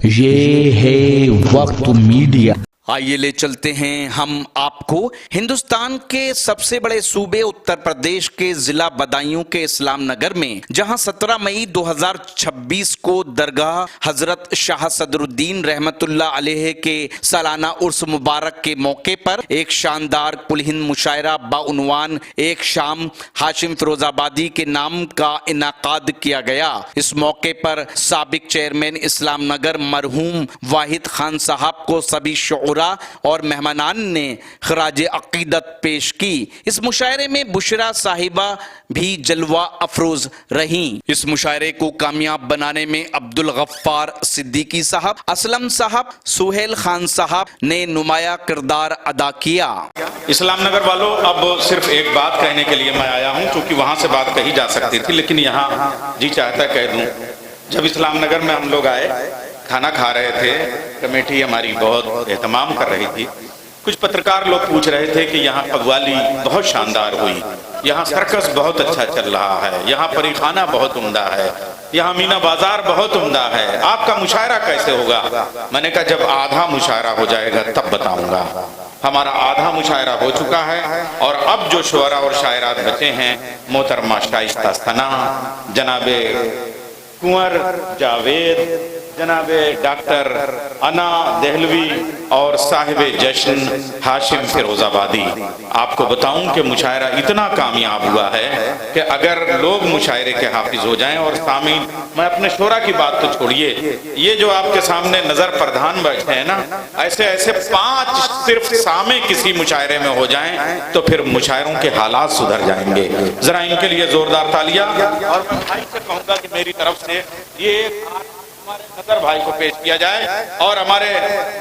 ये है वक्त मीडिया। आइए ले चलते हैं हम आपको हिंदुस्तान के सबसे बड़े सूबे उत्तर प्रदेश के जिला बदायूं के इस्लाम नगर में, जहां 17 मई 2026 को दरगाह हजरत शाह सदरुद्दीन रहमतुल्लाह अलैह के सालाना उर्स मुबारक के मौके पर एक शानदार कुल-हिंद मुशायरा बाउनवान एक शाम हाशिम फिरोजाबादी के नाम का इनाकाद किया गया। इस मौके पर साबिक चेयरमैन इस्लाम नगर मरहूम वाहिद खान साहब को सभी शुरा और मेहमानान ने खराज अकीदत पेश की। इस मुशायरे में बुशरा साहिबा भी जलवा अफरोज रहीं। इस मुशायरे को कामयाब बनाने में अब्दुल गफ्फार सिद्दीकी साहब, असलम साहब, सुहेल खान साहब ने नुमाया किरदार अदा किया। इस्लाम नगर वालों, अब सिर्फ एक बात कहने के लिए मैं आया हूं, क्योंकि वहां से बात कही जा सकती थी, लेकिन यहाँ जी चाहता कह दूं। जब इस्लाम नगर में हम लोग आए, खाना खा रहे थे, कमेटी हमारी बहुत एहतमाम कर रही थी। कुछ पत्रकार लोग पूछ रहे थे कि यहाँ कव्वाली बहुत शानदार हुई, यहाँ सर्कस बहुत अच्छा चल रहा है, यहाँ परी खाना बहुत उम्दा है, यहाँ मीना बाजार बहुत उम्दा है, आपका मुशायरा कैसे होगा? मैंने कहा जब आधा मुशायरा हो जाएगा तब बताऊंगा। हमारा आधा मुशायरा हो चुका है और अब जो शुअरा और शायरात बचे हैं, मोहतरमा शाइस्ता सना, जनाबे कुंवर जावेद, जनाबे डॉक्टर अना देहलवी और साहिबे जश्न हाशिम फिरोजाबादी। आपको बताऊं कि मुशायरा इतना कामयाब हुआ है कि अगर लोग मुशायरे के हाफिज हो जाएं और सामीन, मैं अपने शोरा की बात तो छोड़िए, ये जो आपके सामने नजर प्रधान बैठे हैं ना, ऐसे ऐसे 5 सिर्फ सामे किसी मुशायरे में हो जाएं तो फिर मुशायरों के हालात सुधर जाएंगे। जरा इनके लिए जोरदार तालियां। और मैं भाई से कहूंगा कि मेरी तरफ से ये हमारे नजर भाई को पेश किया जाए। और हमारे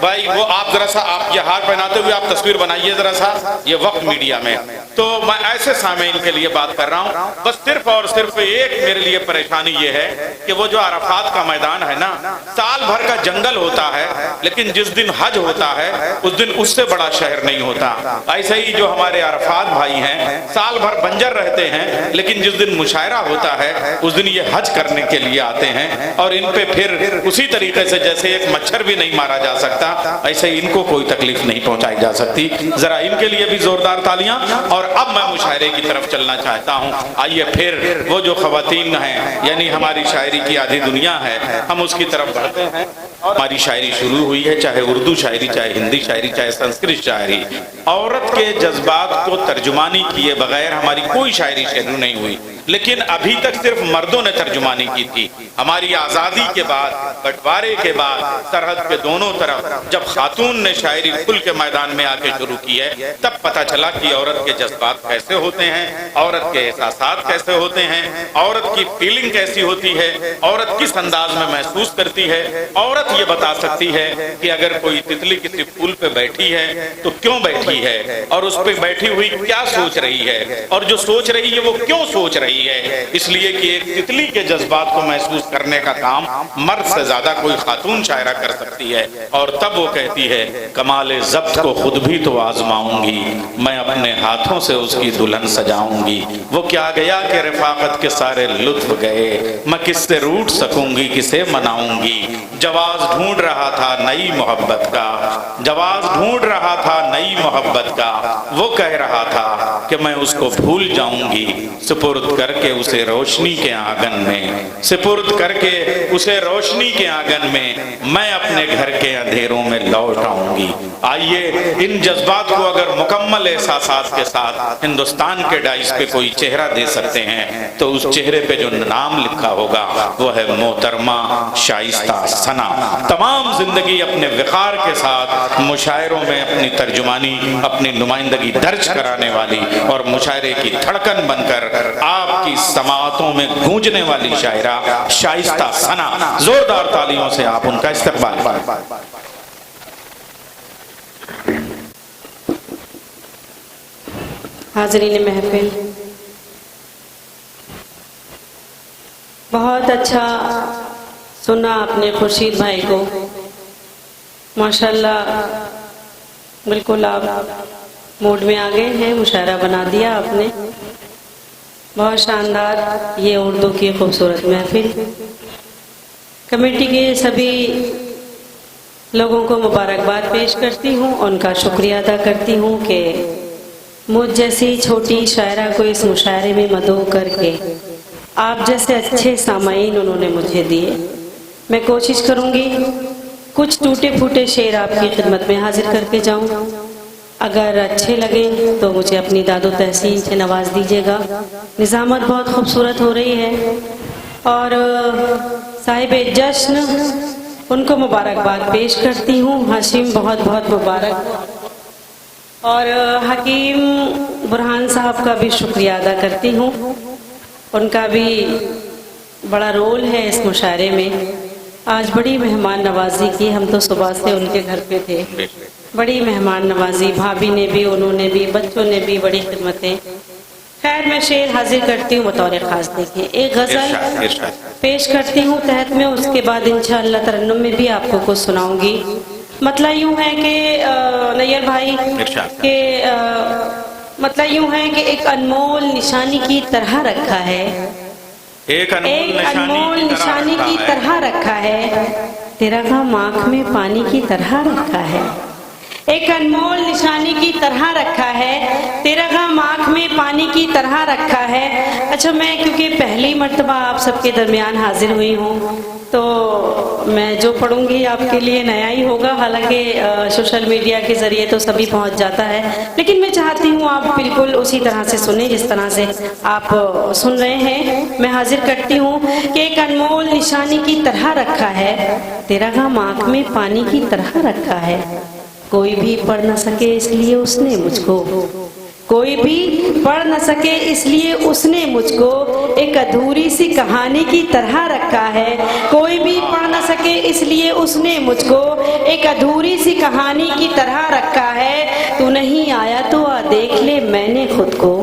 भाई वो आप जरा सा, आप ये हार पहनाते हुए आप तस्वीर बनाइए जरा सा, ये वक्त मीडिया में। तो मैं ऐसे सामीन के लिए बात कर रहा हूँ। बस सिर्फ और सिर्फ एक मेरे लिए परेशानी ये है कि वो जो अरफात का मैदान है ना, साल भर का जंगल होता है, लेकिन जिस दिन हज होता है उस दिन उससे बड़ा शहर नहीं होता। ऐसे ही जो हमारे अरफात भाई हैं, साल भर बंजर रहते हैं, लेकिन जिस दिन मुशायरा होता है उस दिन ये हज करने के लिए आते हैं। और इन पे फिर उसी तरीके से जैसे एक मच्छर भी नहीं मारा जा सकता, ऐसे इनको कोई तकलीफ नहीं पहुंचाई जा सकती। जरा इनके लिए भी जोरदार तालियां। और अब मैं मुशायरे की तरफ चलना चाहता हूं। आइए फिर वो जो खवातीन हैं, यानी हमारी शायरी की आधी दुनिया है, हम उसकी तरफ बढ़ते हैं। हमारी शायरी शुरू हुई है, चाहे उर्दू शायरी, चाहे हिंदी शायरी, चाहे संस्कृत शायरी। औरत के जज्बात को तर्जुमानी किए बगैर हमारी कोई शायरी शुरू नहीं हुई, लेकिन अभी तक सिर्फ मर्दों ने तर्जुमानी की थी। हमारी आज़ादी के बाद, बंटवारे के बाद, सरहद के दोनों तरफ जब खातून ने शायरी खुल के मैदान में आके शुरू की है, तब पता चला कि औरत के जज्बात कैसे होते हैं, औरत के एहसासात कैसे होते हैं, औरत की फीलिंग कैसी होती है, औरत किस अंदाज में महसूस करती है। औरत ये बता सकती है कि अगर कोई तितली किसी फूल पे बैठी है तो क्यों बैठी है, और उस पे बैठी हुई क्या सोच रही है, और जो सोच रही है वो क्यों सोच रही है। इसलिए कि एक तितली के जज्बात को महसूस करने का काम मर्द से ज्यादा कोई खातून शायरा कर सकती है। और तब वो कहती है, कमाले ज़ब्त को खुद भी तो आजमाऊंगी, मैं अपने हाथों से उसकी दुल्हन सजाऊंगी। वो क्या गया कि रफाकत के सारे लुत्फ गए, मैं किससे रूठ सकूंगी, किसे मनाऊंगी। जवाज ढूंढ रहा था नई मोहब्बत का, जवाज ढूंढ रहा था नई मोहब्बत का। वो कह रहा था कि मैं उसको भूल जाऊंगी, सुपुर्द करके उसे रोशनी के आंगन में, सुपुर्द करके उसे रोशनी के आंगन में, मैं अपने घर के अंधेरों में लौट आऊंगी। आइए इन जज्बात को अगर मुकम्मल एहसासात के साथ हिंदुस्तान के डाइस पे कोई चेहरा दे सकते हैं, तो उस चेहरे पे जो नाम लिखा होगा वो है मोहतरमा शाइस्ता सना। तमाम जिंदगी अपने विकार के साथ मुशायरों में अपनी तर्जुमानी, अपनी नुमाइंदगी दर्ज कराने वाली और मुशायरे की धड़कन बनकर आपकी समातों में गूंजने वाली शायरा शाइस्ता सना। जोरदार तालियों से आप उनका इस्तकबाल। हाज़रीन महफिल, बहुत अच्छा सुना आपने खुर्शीद भाई को, माशाल्लाह बिल्कुल आप मूड में आ गए हैं, मुशायरा बना दिया आपने। बहुत शानदार ये उर्दू की खूबसूरत महफिल। कमेटी के सभी लोगों को मुबारकबाद पेश करती हूँ, उनका शुक्रिया अदा करती हूँ कि मुझ जैसी छोटी शायरा को इस मुशायरे में मदऊ करके आप जैसे अच्छे सामाईन उन्होंने मुझे दिए। मैं कोशिश करूँगी कुछ टूटे फूटे शेर आपकी खिदमत में हाजिर करके जाऊँ। अगर अच्छे लगें तो मुझे अपनी दादो तहसीन से नवाज दीजिएगा। निज़ामत बहुत खूबसूरत हो रही है और साहिब जश्न उनको मुबारकबाद पेश करती हूँ। हाशिम बहुत बहुत मुबारक। और हकीम बुरहान साहब का भी शुक्रिया अदा करती हूँ, उनका भी बड़ा रोल है इस मुशायरे में। आज बड़ी मेहमान नवाजी की, हम तो सुबह से उनके घर पे थे। बड़ी मेहमान नवाजी, भाभी ने भी, उन्होंने भी, बच्चों ने भी बड़ी खिदमतें। खैर मैं शेर हाजिर करती हूँ बतौर खास। देखिए एक गजल पेश करती हूँ तहत में, उसके बाद इंशाअल्लाह तरन्नुम में भी आपको कुछ सुनाऊंगी। मतलब यूँ है कि नैयर भाई के मतलब यूँ है कि एक अनमोल निशानी की तरह रखा है, एक अनमोल निशानी की तरह रखा है, तेरा गम आँख में पानी की तरह रखा है। एक अनमोल निशानी की तरह रखा है, तेरा गम आँख में पानी की तरह रखा है। अच्छा, मैं क्योंकि पहली मर्तबा आप सबके दरमियान हाजिर हुई हूँ तो मैं जो पढ़ूंगी आपके लिए नया ही होगा। हालांकि सोशल मीडिया के जरिए तो सभी पहुंच जाता है, लेकिन मैं चाहती हूँ आप बिल्कुल उसी तरह से सुने जिस तरह से आप सुन रहे हैं। मैं हाजिर करती हूँ कि एक अनमोल निशानी की तरह रखा है, तेरा गम आँख में पानी की तरह रखा है। कोई भी पढ़ न सके इसलिए उसने मुझको, कोई भी पढ़ न सके इसलिए उसने मुझको एक अधूरी सी कहानी की तरह रखा है। कोई भी पढ़ न सके इसलिए उसने मुझको एक अधूरी सी कहानी की तरह रखा है। तू नहीं आया तो आ देख ले मैंने खुद को,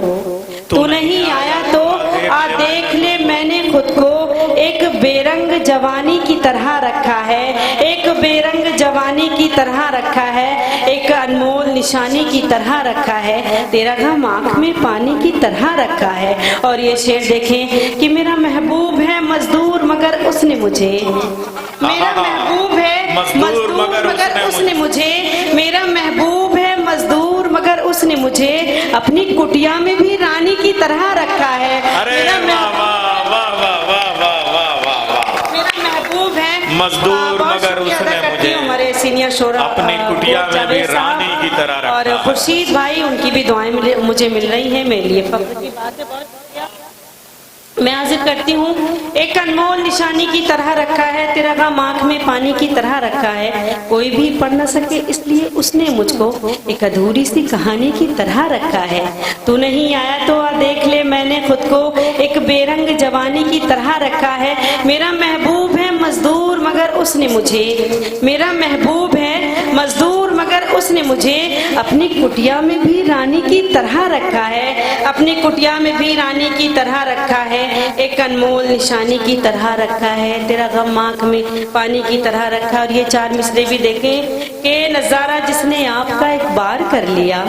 तू नहीं आया तो आ देख ले मैंने खुद को एक बेरंग जवानी की तरह रखा है, एक बेरंग जवानी की तरह रखा है, एक अनमोल निशानी की तरह रखा है, तेरा गम आँख में पानी की तरह रखा है। और ये शेर देखें कि मेरा महबूब है मजदूर मगर उसने मुझे, मेरा महबूब है मजदूर मगर उसने मुझे, मेरा महबूब है मजदूर मगर उसने मुझे अपनी कुटिया में भी रानी की तरह रखा है। मेरा महबूब है मजदूर मगर उसने मुझे हमारे सीनियर शोरा अपनी कुटिया में भी रानी की तरह रखा। और खुर्शीद भाई, उनकी भी दुआएं मुझे मिल रही हैं, मेरे लिए फख्र की बात है। बहुत मैं हाजिर करती हूँ, एक अनमोल निशानी की तरह रखा है, तेरा गम आँख में पानी की तरह रखा है। कोई भी पढ़ न सके इसलिए उसने मुझको एक अधूरी सी कहानी की तरह रखा है। तू नहीं आया तो आ देख ले मैंने खुद को एक बेरंग जवानी की तरह रखा है। मेरा महबूब है मजदूर मगर उसने मुझे, मेरा महबूब है मजदूर मगर उसने मुझे अपनी कुटिया में भी रानी की तरह रखा है, अपनी कुटिया में भी रानी की तरह रखा है, एक अनमोल निशानी की तरह रखा है, तेरा गम आँख में पानी की तरह रखा। और ये चार मिसरे भी देखें कि नजारा जिसने आपका एक बार कर लिया,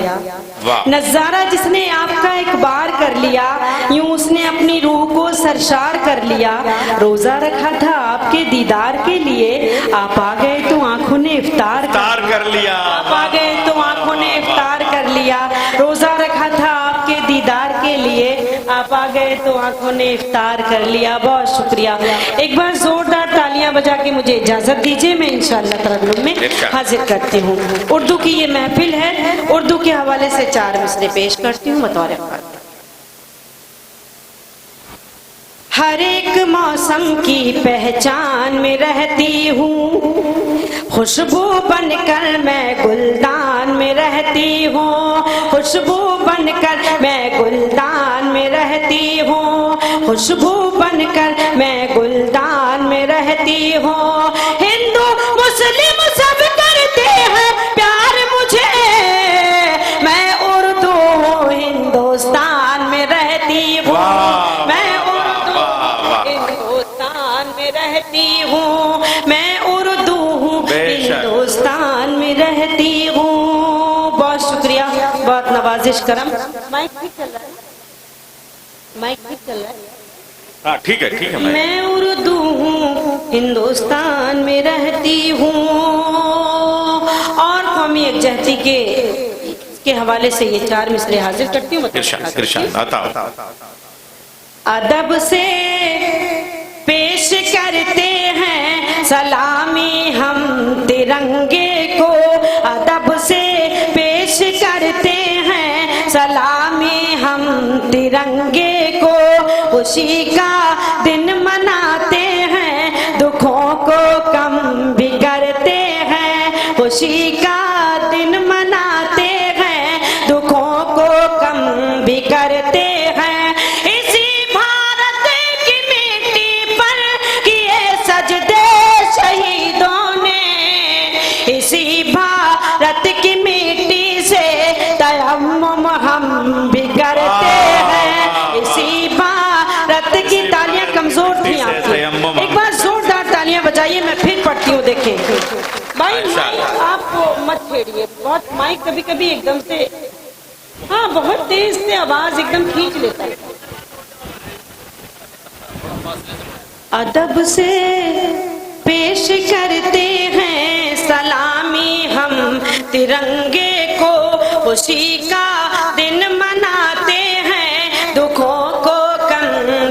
नजारा जिसने आपका एक बार कर लिया, यूं उसने अपनी रूह को सरशार कर लिया। रोजा रखा था आपके दीदार के लिए, आप आ गए तो आंखों ने इफ्तार कर लिया, आप आ गए तो आंखों ने इफ्तार कर लिया। रोजा रखा था आपके दीदार के लिए, आप आ गए तो आंखों ने इफ्तार कर लिया। बहुत शुक्रिया। एक बार जोरदार तालियां बजा के मुझे इजाजत दीजिए, मैं इंशाअल्लाह तरन्नुम में हाजिर करती हूँ। उर्दू की ये महफिल है, उर्दू के हवाले से चार मिसरे पेश करती हूँ बतौर ख़ास। हर एक मौसम की पहचान में रहती हूँ, खुशबू बनकर मैं गुलदान में रहती हूँ, खुशबू बनकर मैं गुलदान में रहती हूँ, खुशबू बनकर मैं गुलदान में रहती हूँ। हिंदू मुस्लिम सब करते हैं प्यार मुझे, मैं उर्दू हूँ हिंदुस्तान में रहती हूँ, मैं उर्दू हिंदुस्तान में रहती हूँ, मैं उर्दू हूँ हिंदुस्तान में रहती हूँ। बहुत शुक्रिया, बहुत नवाजिश करम। माइक ठीक चल रहा है, माइक ठीक चल रहा है। हाँ ठीक है मैं उर्दू हूँ हिंदुस्तान में रहती हूँ। यकजहती के हवाले से ये 4 मिसरे हाजिर करती हूँ। इरशाद बताओ। अदब से पेश करते हैं सलामी हम तिरंगे को, अदब से पेश करते हैं सलामी हम तिरंगे को। खुशी का दिन मनाते हैं, दुखों को कम भी करते हैं। खुशी का दिन मनाते हैं, दुखों को कम भी करते हैं। इसी भारत की मिट्टी पर किए सजदे शहीदों ने, इसी भारत की मिट्टी से तयम्मुम हम भी करते हैं। इसी भारत की तालियां कमजोर थी आपकी, एक बार जोरदार तालियां बजाइए। मैं फिर पढ़ती हूँ, देखें भाई आप मत छेड़िए, बहुत माइक कभी कभी एकदम से, हाँ बहुत तेज से आवाज एकदम खींच लेता है। अदब से पेश करते हैं सलामी हम तिरंगे को। खुशी का दिन मनाते हैं, दुखों को कम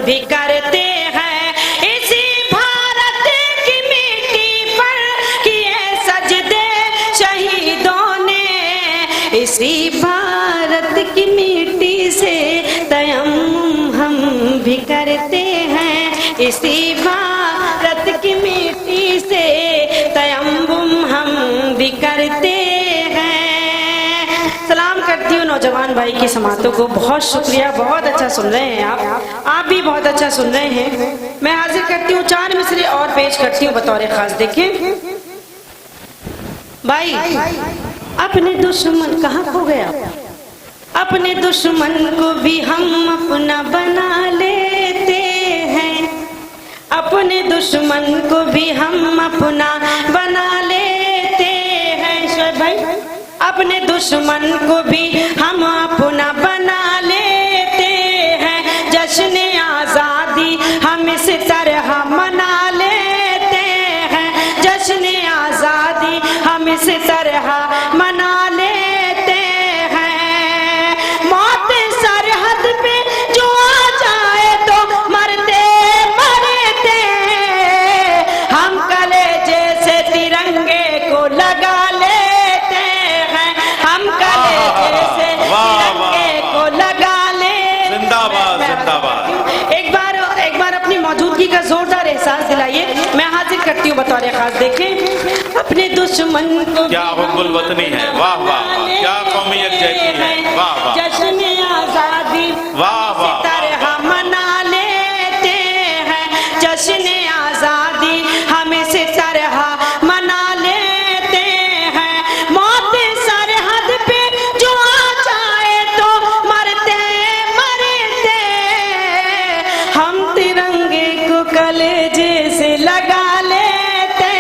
भी करते हैं। इसी भारत की मिट्टी पर किए सजदे शहीदों ने, इसी भारत की मिट्टी से तयम्मुम हम भी करते हैं। इसी भारत की मिट्टी से तयम्मुम हम भी करते हैं। सलाम करती हूँ नौजवान भाई की समातों को, बहुत शुक्रिया, बहुत अच्छा सुन रहे हैं आप भी बहुत अच्छा सुन रहे हैं। मैं हाजिर करती हूँ 4 मिसरे और पेश करती हूँ बतौर खास। देखें भाई, अपने दुश्मन कहाँ खो गया, अपने दुश्मन को भी हम अपना बना लेते हैं। अपने दुश्मन को भी हम अपना बना लेते हैं। शोएब भाई, अपने दुश्मन को भी हम अपना बना लेते हैं। जश्न आजादी हम इस तरह मना लेते हैं। जश्न आजादी हम इस तरह मना लेते हैं। मौत सरहद पे जो आ जाए तो मरते मरते हम कलेजे से तिरंगे को लगा लेते हैं। हम कलेजे से तिरंगे को लगा लेते हैं। जिंदाबाद जिंदाबाद। एक बार अपनी मौजूदगी का जोरदार एहसास दिलाइए। मैं हाजिर करती हूँ बतौर खास। देखें अपने दुश्मन को, क्या हुब्बुल वतनी है, वाह वाह वाह, क्या कौमियत जैसी है, वाह वाह। जश्न आजादी वाह वाह, तरह मना लेते हैं। जश्न आजादी हम इस तरह मना लेते हैं। मौत सरहद पे जो आ जाए तो मरते मरते हम तिरंगे को कलेजे से लगा लेते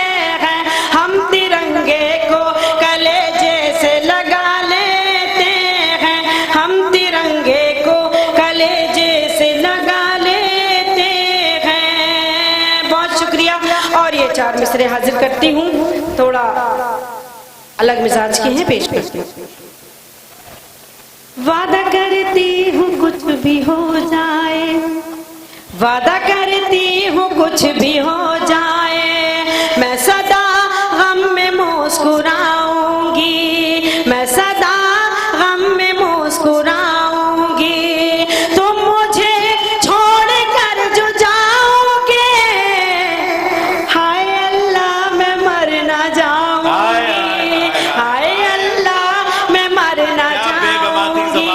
हैं। हम तिरंगे को कलेजे से लगा लेते हैं। हम तिरंगे को कलेजे से लगा लेते हैं। बहुत शुक्रिया। और ये 4 मिसरे हाजिर करती हूँ, थोड़ा अलग मिजाज के हैं, पेश करती हूँ। वादा करती हूँ कुछ भी हो जाए, वादा करती हूँ कुछ भी हो जाए, मैं सदा गम में मुस्कुराऊंगी, मैं सदा गम में मुस्कुराऊंगी। तुम मुझे छोड़ कर जो जाओगे, हाय अल्लाह मैं मर ना जाऊंगी, हाय अल्लाह मैं मर ना जाऊंगी।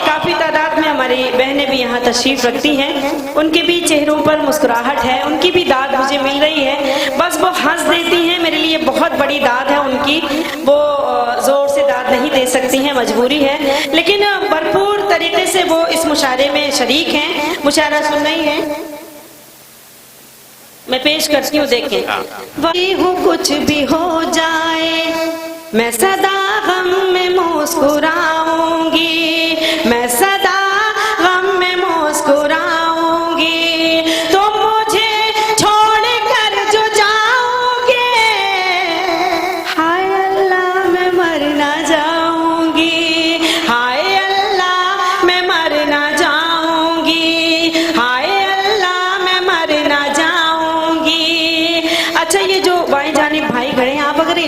काफी तादाद में हमारी बहनें भी यहाँ तशरीफ रखती हैं, उनके भी चेहरों पर मुस्कुराहट है, उनकी भी दाद मुझे मिल रही है। बस वो हंस देती हैं, मेरे लिए बहुत बड़ी दाद है उनकी। वो जोर से दाद नहीं दे सकती हैं, मजबूरी है, लेकिन भरपूर तरीके से वो इस मुशायरे में शरीक हैं, मुशायरा सुन रही हैं। मैं पेश करती हूँ, देखें। वही हूँ कुछ भी हो जाए, मैं सदा गम में मुस्कुराऊंगी, मैं सदा गम में मुस्कुराऊंगी। तुम मुझे छोड़ कर जो जाओगे, हाय अल्लाह मैं मर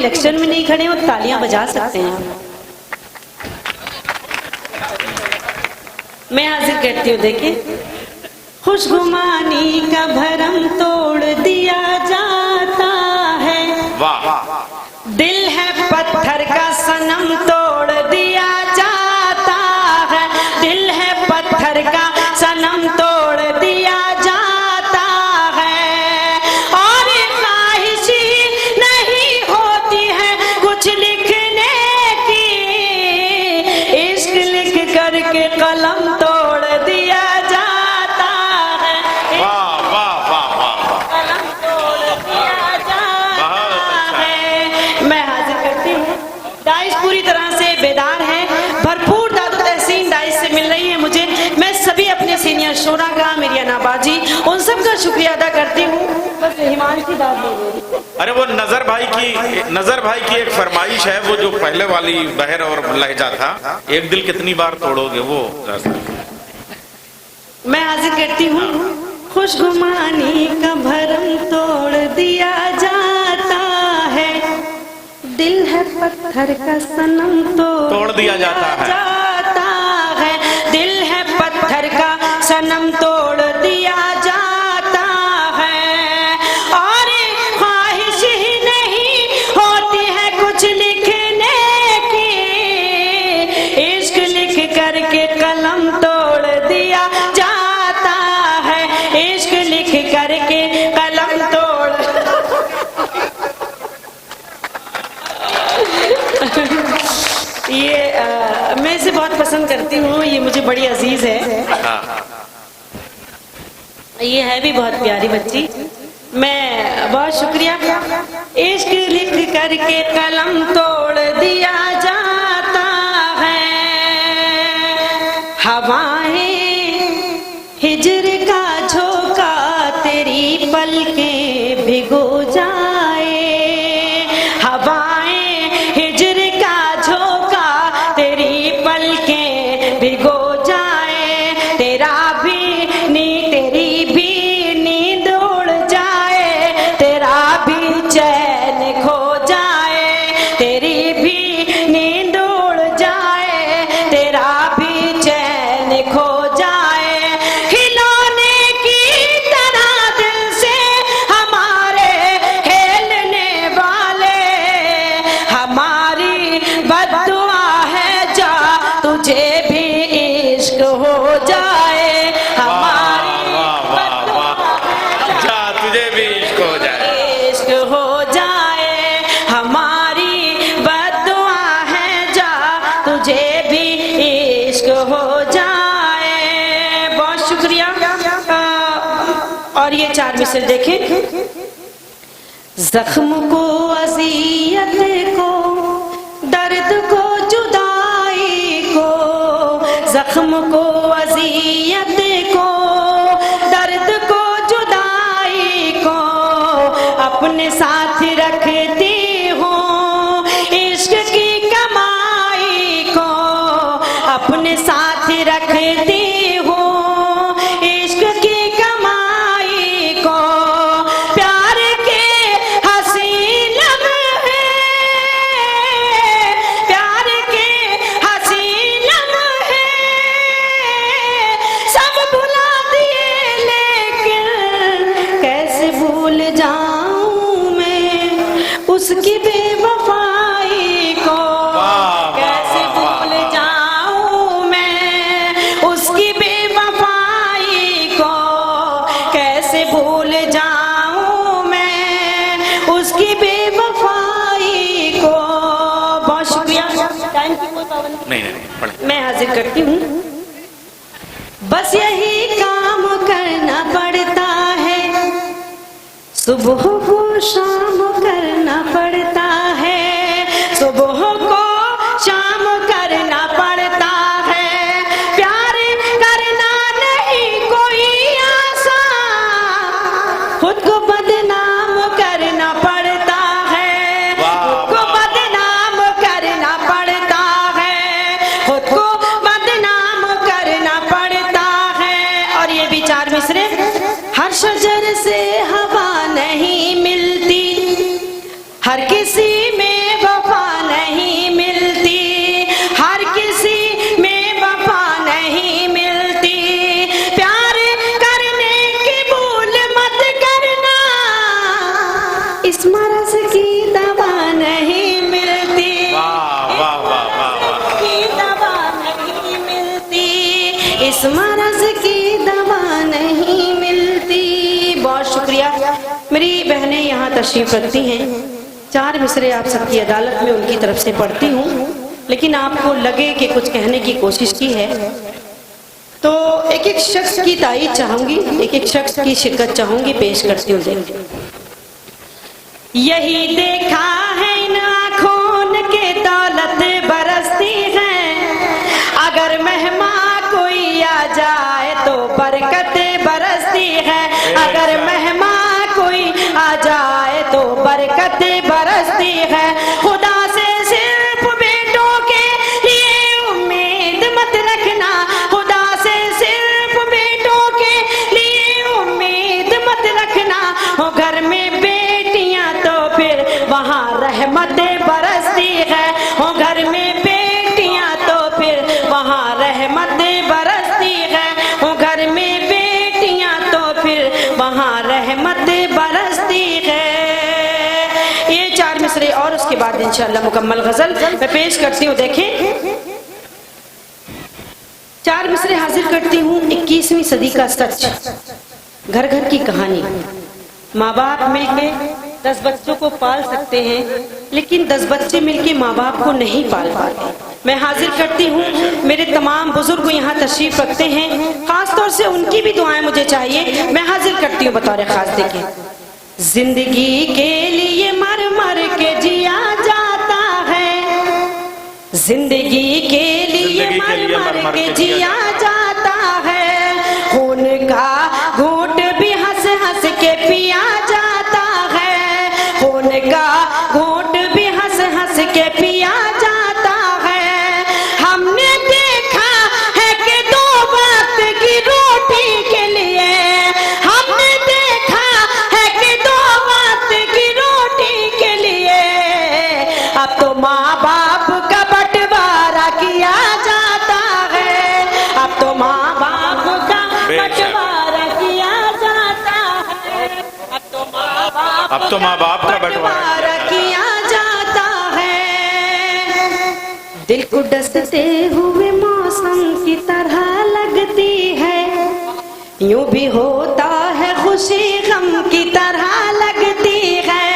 इलेक्शन में नहीं खड़े हो तालियां बजा सकते हैं। मैं हाजिर करती हूँ, देखिए। खुशगुमानी का भरम तोड़ दिया जाता है, वाह। दिल है पत्थर का सनम तोड़ दिया जाता है, दिल है पत्थर का सनम तोड़ दिया जाता है। और ख्वाहिश नहीं होती है कुछ लिखने की, इश्क लिख करके कलम तोड़ दिया जाता है, वाह वाह वाह वाह। कलम तोड़ दिया जाता है। मैं हाजिर करती हूँ। डाइस पूरी तरह से बेदार है, भरपूर दादो तहसीन डाइस से मिल रही है मुझे। मैं सभी अपने सीनियर शोरा का, मेरी अनाबाजी, उन सब का शुक्रिया अदा करती हूँ। बस हिमांशी दाद दे रही। अरे वो नजर भाई की एक फरमाइश है, वो जो पहले वाली बहर और लहजा था, एक दिल कितनी बार तोड़ोगे, वो मैं हाजिर करती हूँ। खुशगुमानी का भरम तोड़ दिया जाता है, दिल है पत्थर का सनम तोड़ दिया जाता है, दिल है पत्थर का सनम तोड़ दिया जाता है। और ख्वाहिश ही नहीं होती है कुछ लिखने की, इश्क लिख करके कलम तोड़ दिया जाता है, इश्क लिख करके कलम तोड़। ये मैं इसे बहुत पसंद करती हूँ, ये मुझे बड़ी अजीज है। ये है भी बहुत प्यारी बच्ची। मैं बहुत शुक्रिया। इश्क लिख करके कलम तोड़ दिया जाता है, हवाएं हिजर का झोंका तेरी पलकें भिगो जाए, हवाएं हिजर का झोंका तेरी पलकें भिगो जाए, तेरी भी नींद उड़ जाए, तेरा भी चैन खो जाए, तेरी भी नींद उड़ जाए, तेरा भी चैन खो जाए। खिलौने की तरह दिल से हमारे खेलने वाले, हमारी बद्दुआ है जा तुझे भी इश्क हो जाए, हमारी बद्दुआ जा तुझे भी इश्क हो जाए, इश्क हो जाए, हमारी बद्दुआ है जा तुझे भी इश्क हो जाए। बहुत शुक्रिया। और ये 4 मिसल देखें। जख्म को, अज़ियत को, दर्द को, जुदाई को, जख्म को, अज़ियत को, दर्द को, जुदाई को अपने साथ रखती हूँ, इश्क की कमाई को अपने साथ रखती हूँ, इश्क की कमाई को। प्यार के हसीन लम्हे, प्यार के हसीन लम्हे सब भुला दिए, लेकिन कैसे भूल जाऊं मैं उसकी बेवफाई को, कैसे भूल जाऊं मैं उसकी बेवफाई को, कैसे भूल जाऊं मैं उसकी बेवफाई को। बहुत शुक्रिया। टाइम की कोई पाबंदी नहीं पढ़े। मैं हाजिर करती हूँ। बस यही काम करना पड़ता है, सुबह को शाम करना पड़ता है, सुबह को शाम करना पड़ता है, प्यार करना नहीं कोई आसान, खुद को बदनाम करना पड़ता है, खुद को बदनाम करना पड़ता है, खुद को बदनाम करना पड़ता है। और ये भी 4 मिसरे। हर शजर से हवा नहीं मिलती, हर किसी में वफा नहीं मिलती, हर किसी में वफा नहीं मिलती, प्यार करने की भूल मत करना, इस मरज की दवा नहीं मिलती, वाह वाह वाह वाह, की दवा नहीं मिलती, इस मरज की दवा नहीं मिलती। बहुत शुक्रिया। मेरी बहनें यहाँ तशरीफ रखती हैं, 4 मिसरे आप सबकी अदालत में उनकी तरफ से पढ़ती हूँ, लेकिन आपको लगे कि कुछ कहने की कोशिश की है तो एक एक शख्स की तारीफ चाहूंगी, एक एक शख्स की शिरकत चाहूंगी, पेश करती हूँ। यही देखा है इन आँखों के दौलत बरसती है, अगर मेहमान कोई आ जाए तो बरकत बरसती है, अगर मेहमान कोई आ जाए तो बरकत बरसती है। खुदा से सिर्फ बेटों के लिए उम्मीद मत रखना, खुदा से सिर्फ बेटों के लिए उम्मीद मत रखना, हो घर में बेटियां तो फिर वहाँ रहमत बरसती है, हो घर में बेटियां तो फिर वहाँ रहमत बरसती है, हो घर में बेटियां तो फिर वहाँ रहमत बरसती है। ये 4 मिसरे और उसके बाद इंशाअल्लाह मुकम्मल गजल मैं पेश करती हूँ। देखें, 4 मिसरे हाजिर करती हूँ। 21वीं सदी का सच, घर घर की कहानी। माँ बाप मिलके 10 बच्चों को पाल सकते हैं, लेकिन 10 बच्चे मिलके माँ बाप को नहीं पाल पाते। मैं हाजिर करती हूँ, मेरे तमाम बुजुर्ग यहाँ तशरीफ रखते हैं, खास तौर से उनकी भी दुआएं मुझे चाहिए। मैं हाजिर करती हूँ बतौर खास। देखें, जिंदगी के लिए मर मर के जिया जाता है, जिंदगी के लिए मर मर के जिया जाता है, खून का घूंट भी हंस हंस के पिया जाता है, खून का घूंट भी हंस हंस के पिया जाता है। हमने देखा है कि 2 वक्त की रोटी के लिए, हमने देखा है कि 2 वक्त की रोटी के लिए अब तो माँ बाप का बंटवारा किया जाता है, अब तो माँ बाप का बंटवारा किया जाता है, अब तो माँ बाप का बंटवारा किया जाता है। दिल को डसते हुए मौसम की तरह लगती है, यूं भी होता है खुशी गम की तरह लगती है,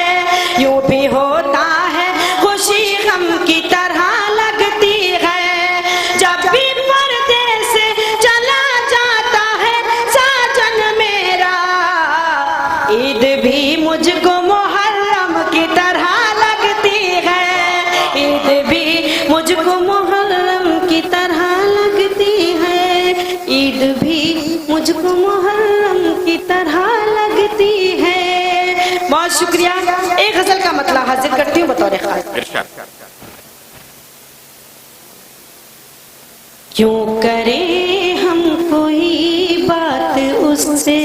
यूं भी होता है खुशी गम की तरह लगती है। जब भी परदेस चला जाता है साजन मेरा, ईद भी मुझको मुहर्रम की तरह लगती है, ईद भी मुझको मुहर्रम की तरह लगती है, ईद भी मुझको मुहर्रम की तरह लगती है। बहुत शुक्रिया। एक गजल का मतलब हाजिर करती हूँ बतौर खास। क्यों करें हम कोई बात उससे,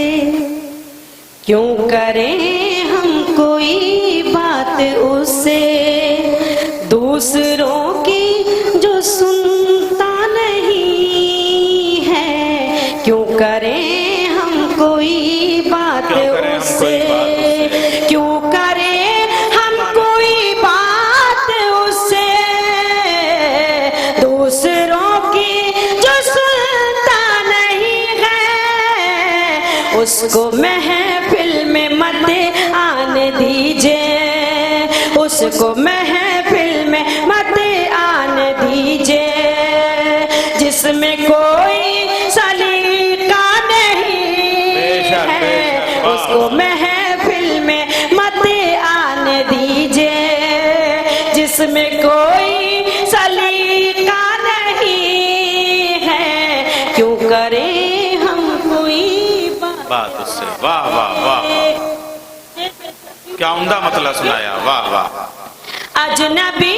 क्यों करें हम कोई बात उससे, दूसरों की जो सुनता नहीं है, क्यों करें हम कोई बात उससे, क्यों करें हम कोई बात उससे, दूसरों की जो सुनता नहीं है, उसको महफिल में मत आने दीजिए, उसको महफिल में मत आने दीजिए, जिसमें कोई सलीका नहीं है, उसको महफिल में मत आने दीजिए, जिसमें कोई सलीका नहीं है, क्यों करें हम कोई बात उससे। वाह वाह वाह, क्या उम्दा मतलब सुनाया, वाह वाह। अजनबी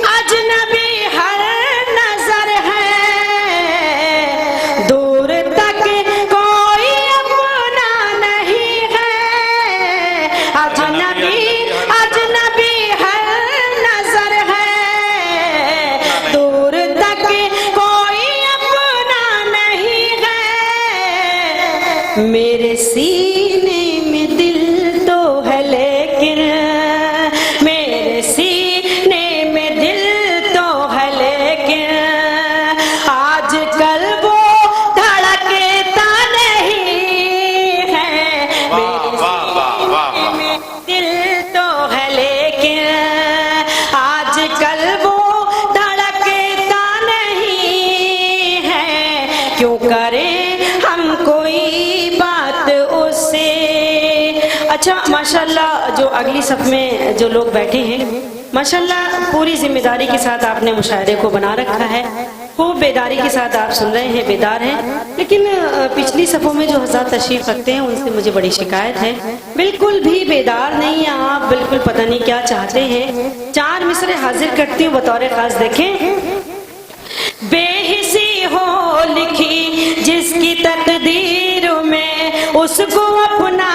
अजनबी हर नजर है, दूर तक कोई अपना नहीं है, अजनबी अजनबी अच्छा माशाल्लाह, जो अगली सफ में जो लोग बैठे हैं, माशाल्लाह पूरी जिम्मेदारी के साथ आपने मुशायरे को बना रखा है, खूब बेदारी के साथ आप सुन रहे हैं, बेदार हैं। लेकिन पिछली सफ़ों में जो हज़रात तशरीफ रखते हैं उनसे मुझे बड़ी शिकायत है, बिल्कुल भी बेदार नहीं है आप, बिल्कुल पता नहीं क्या चाहते हैं। 4 मिसरे हाजिर करती हूँ बतौर खास, देखें। बेहिसी हो लिखी जिसकी तकदीर में, उसको अपना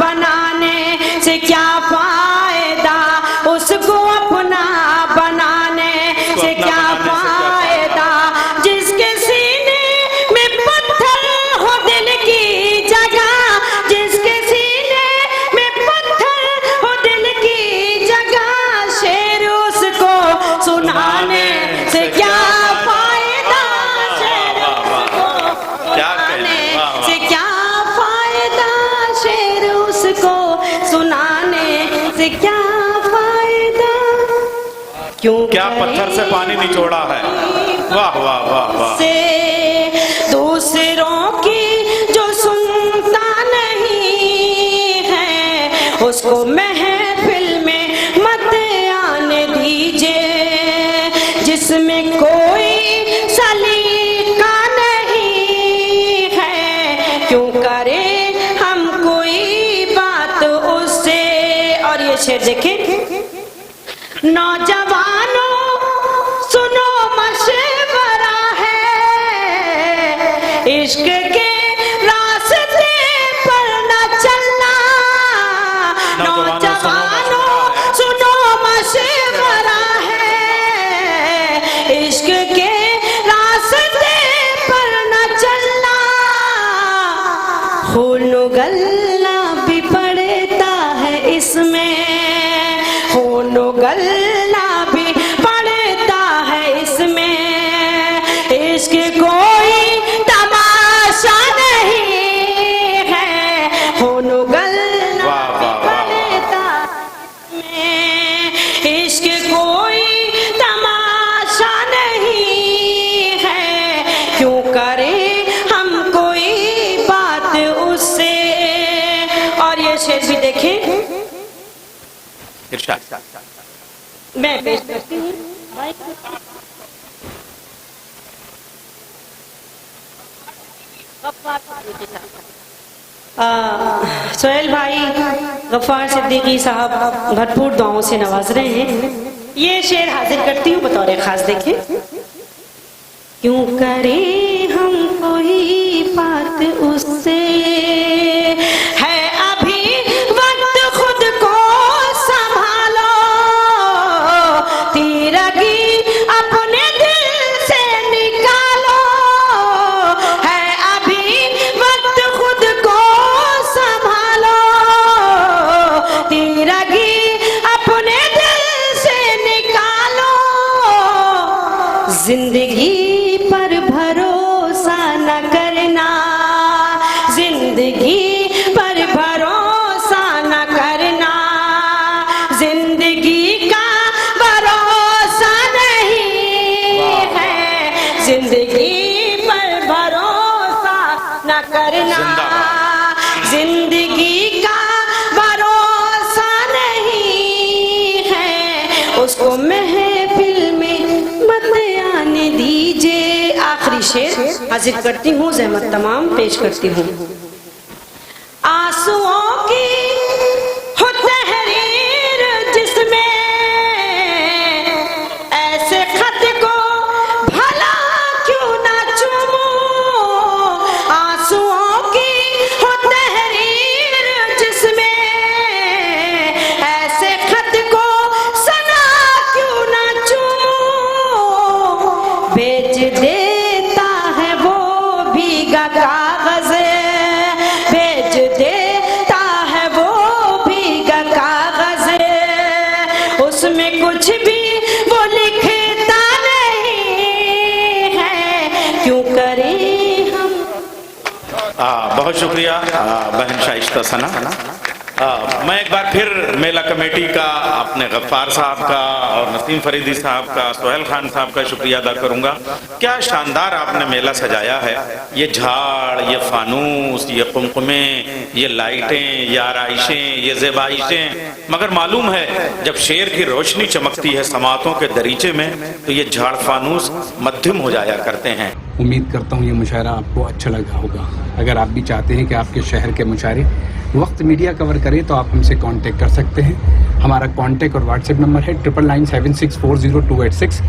बनाने से क्या फायदा, उसको अपना बनाने से क्या फायदा। जिसके सीने में पत्थर हो दिल की जगह, जिसके सीने में पत्थर हो दिल की जगह, शेर उसको सुनाने से क्या फायदा, शेर उसको सुनाने से क्या फायदा, शेर उसको सुनाने से क्या फायदा। क्यों क्या पत्थर से पानी निचोड़ा है, वाह वाह वाह वाह। से दूसरों की जो सुनता नहीं है, उसको महफिल में मत आने दीजिए, जिसमें कोई सलीका नहीं है, क्यों करे हम कोई बात उससे। और ये शेर देखें, नौजवानों सुनो मशवरा है, इश्क के रास्ते पर न चलना। नौजवानों सुनो मशवरा है, इश्क के रास्ते पर न चलना। खून गलना भी पड़ता है इसमें, खून गलना भी पड़ता है इसमें, इश्क कोई तमाशा नहीं है, खून गलना भी पड़ता है, इश्क कोई तमाशा नहीं है, क्यों करे हम कोई बात उससे। और ये शेर भी देखें, मैं पेश करती हूँ। सोहेल भाई गफ्फार सिद्दीकी साहब भरपूर दुआओं से नवाज रहे हैं। ये शेर हाजिर करती हूँ बतौर खास, देखें। क्यों करें हम कोई बात उससे, है अभी वक्त खुद को संभालो, तीरगी अपने दिल से निकालो, है अभी वक्त खुद को संभालो, तीरगी अपने दिल से निकालो। जिंदगी पर भरोसा न करना, जिंदगी पर भरोसा न करना, जिंदगी का भरोसा नहीं है, जिंदगी पर भरोसा न करना, जिंदगी का भरोसा नहीं है, उसको महफिल में मत आने दीजिए। आखिरी शेर हाजिर करती हूँ, ज़हमत तमाम पेश करती हूँ। आंसुओं की हो तहरीर जिसमें, ऐसे खत को भला क्यों ना चूमूं। आंसुओं की हो तहरीर जिसमें, ऐसे खत को सना क्यों ना चूमूं। बेच देता है वो भीगा कागज, बेच देता है वो भीगा कागज, उसमें कुछ भी वो लिखता नहीं है, क्यों करें हम। बहुत शुक्रिया बहन शाइस्ता सना। मैं एक बार फिर मेला कमेटी का, अपने गफ्फार साहब का और नसीम फरीदी साहब का, सोहेल खान साहब का शुक्रिया अदा करूंगा। क्या शानदार आपने मेला सजाया है। ये झाड़, ये फानूस, ये कुमकुमे, ये लाइटें, ये आराइशें, ये ज़ेबाइशें, मगर मालूम है जब शेर की रोशनी चमकती है समातों के दरीचे में तो ये झाड़ फानूस मध्यम हो जाया करते हैं। उम्मीद करता हूँ ये मुशायरा आपको अच्छा लगा होगा। अगर आप भी चाहते हैं कि आपके शहर के मुशायरे वक्त मीडिया कवर करे तो आप हमसे कांटेक्ट कर सकते हैं। हमारा कांटेक्ट और व्हाट्सएप नंबर है 9997640286।